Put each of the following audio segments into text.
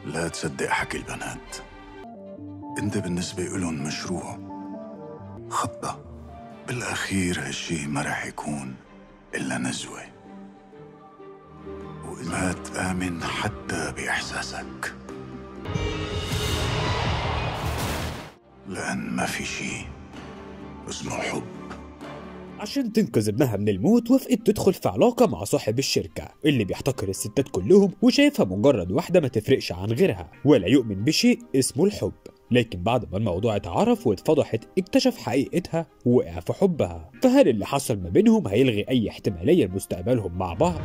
لا تصدق حكي البنات. انت بالنسبة إلهم مشروع، خطة. بالأخير هالشي ما رح يكون إلا نزوة، وما تآمن حتى بإحساسك، لأن ما في شي اسمه حب. عشان تنقذ ابنها من الموت وافقت تدخل في علاقة مع صاحب الشركة اللي بيحتقر الستات كلهم وشايفها مجرد واحدة ما تفرقش عن غيرها ولا يؤمن بشيء اسمه الحب. لكن بعد ما الموضوع اتعرف واتفضحت اكتشف حقيقتها ووقع في حبها. فهل اللي حصل ما بينهم هيلغي اي احتمالية لمستقبلهم مع بعض؟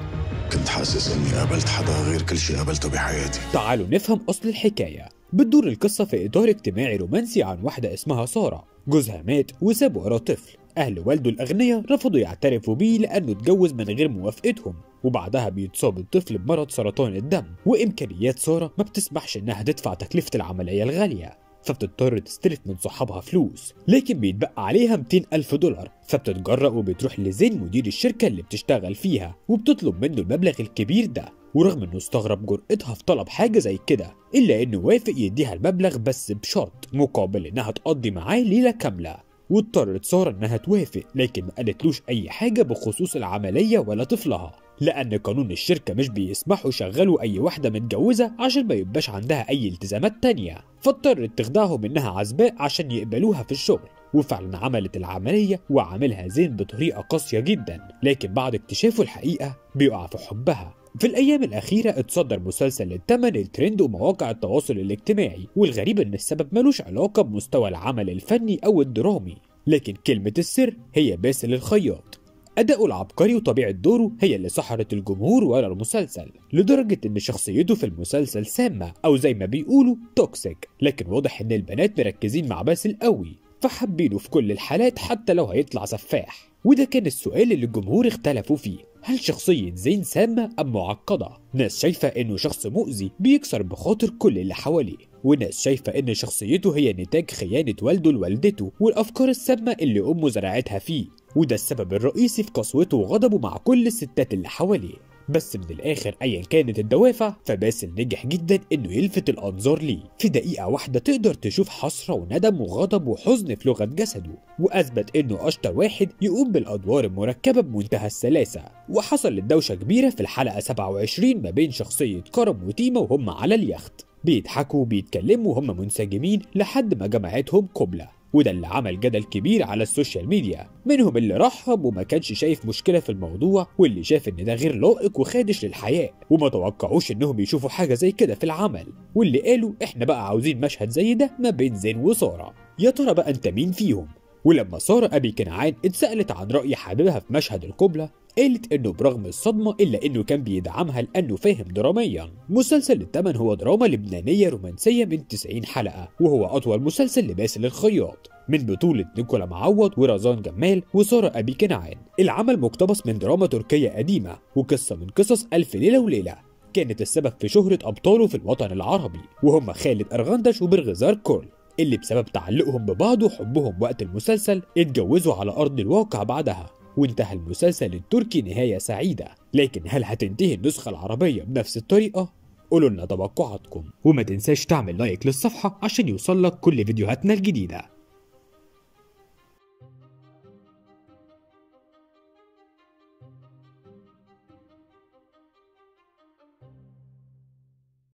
كنت حاسس اني قابلت حدا غير كل شي قابلته بحياتي. تعالوا نفهم اصل الحكاية. بتدور القصة في اطار اجتماعي رومانسي عن واحدة اسمها سارة، جوزها مات وساب وراه طفل. أهل والده الأغنياء رفضوا يعترفوا بيه لأنه اتجوز من غير موافقتهم، وبعدها بيتصاب الطفل بمرض سرطان الدم، وإمكانيات سارة ما بتسمحش إنها تدفع تكلفة العملية الغالية، فبتضطر تستلف من صحابها فلوس، لكن بيتبقى عليها 200,000 دولار، فبتتجرأ وبتروح لزين مدير الشركة اللي بتشتغل فيها وبتطلب منه المبلغ الكبير ده. ورغم انه استغرب جرأتها في طلب حاجة زي كده، إلا إنه وافق يديها المبلغ بس بشرط مقابل إنها تقضي معاه ليلة كاملة. واضطرت سارة إنها توافق، لكن ما قالتلوش أي حاجة بخصوص العملية ولا طفلها، لأن قانون الشركة مش بيسمحوا يشغلوا أي واحدة متجوزة عشان ما يبقاش عندها أي التزامات تانية. فاضطرت تخدعهم إنها عزباء عشان يقبلوها في الشغل، وفعلا عملت العملية وعاملها زين بطريقة قاسية جدا، لكن بعد اكتشافه الحقيقة بيقع في حبها. في الأيام الأخيرة اتصدر مسلسل التمن الترند ومواقع التواصل الاجتماعي، والغريب إن السبب ملوش علاقة بمستوى العمل الفني أو الدرامي، لكن كلمة السر هي باسل الخياط. أداؤه العبقري وطبيعة دوره هي اللي سحرت الجمهور ورا المسلسل، لدرجة إن شخصيته في المسلسل سامة أو زي ما بيقولوا توكسيك، لكن واضح إن البنات مركزين مع باسل قوي فحابينه في كل الحالات حتى لو هيطلع سفاح. وده كان السؤال اللي الجمهور اختلفوا فيه، هل شخصية زين سامة أم معقدة؟ ناس شايفة إنه شخص مؤذي بيكسر بخاطر كل اللي حواليه، وناس شايفة إن شخصيته هي نتاج خيانة والده لوالدته والأفكار السامة اللي أمه زرعتها فيه، وده السبب الرئيسي في قسوته وغضبه مع كل الستات اللي حواليه. بس من الآخر أيا كانت الدوافع فباسل نجح جدا إنه يلفت الأنظار ليه. في دقيقة واحدة تقدر تشوف حسرة وندم وغضب وحزن في لغة جسده، وأثبت إنه أشطر واحد يقوم بالأدوار المركبة بمنتهى السلاسة. وحصل الدوشة كبيرة في الحلقة 27 ما بين شخصية كرم وتيمة وهم على اليخت بيضحكوا وبيتكلموا وهم منسجمين لحد ما جمعتهم قبلة، وده اللي عمل جدل كبير على السوشيال ميديا. منهم اللي رحب وما كانش شايف مشكلة في الموضوع، واللي شاف ان ده غير لائق وخادش للحياة وما توقعوش انهم يشوفوا حاجة زي كده في العمل، واللي قالوا احنا بقى عاوزين مشهد زي ده ما بين زين وسارة. يا ترى بقى انت مين فيهم؟ ولما سارة أبي كنعان اتسألت عن رأي حبيبها في مشهد القبلة قالت انه برغم الصدمة الا انه كان بيدعمها لانه فاهم دراميا. مسلسل التمن هو دراما لبنانية رومانسية من 90 حلقة، وهو اطول مسلسل لباسل الخياط، من بطولة نيكولا معوض ورزان جمال وسارة أبي كنعان. العمل مقتبس من دراما تركية قديمة وقصة من قصص ألف ليلة وليلة كانت السبب في شهرة أبطاله في الوطن العربي، وهم خالد أرغندش وبرغزار كورل، اللي بسبب تعلقهم ببعض وحبهم وقت المسلسل اتجوزوا على أرض الواقع بعدها. وانتهى المسلسل التركي نهاية سعيدة، لكن هل هتنتهي النسخة العربية بنفس الطريقة؟ قولوا لنا توقعاتكم، وما تنساش تعمل لايك للصفحة عشان يوصلك كل فيديوهاتنا الجديدة.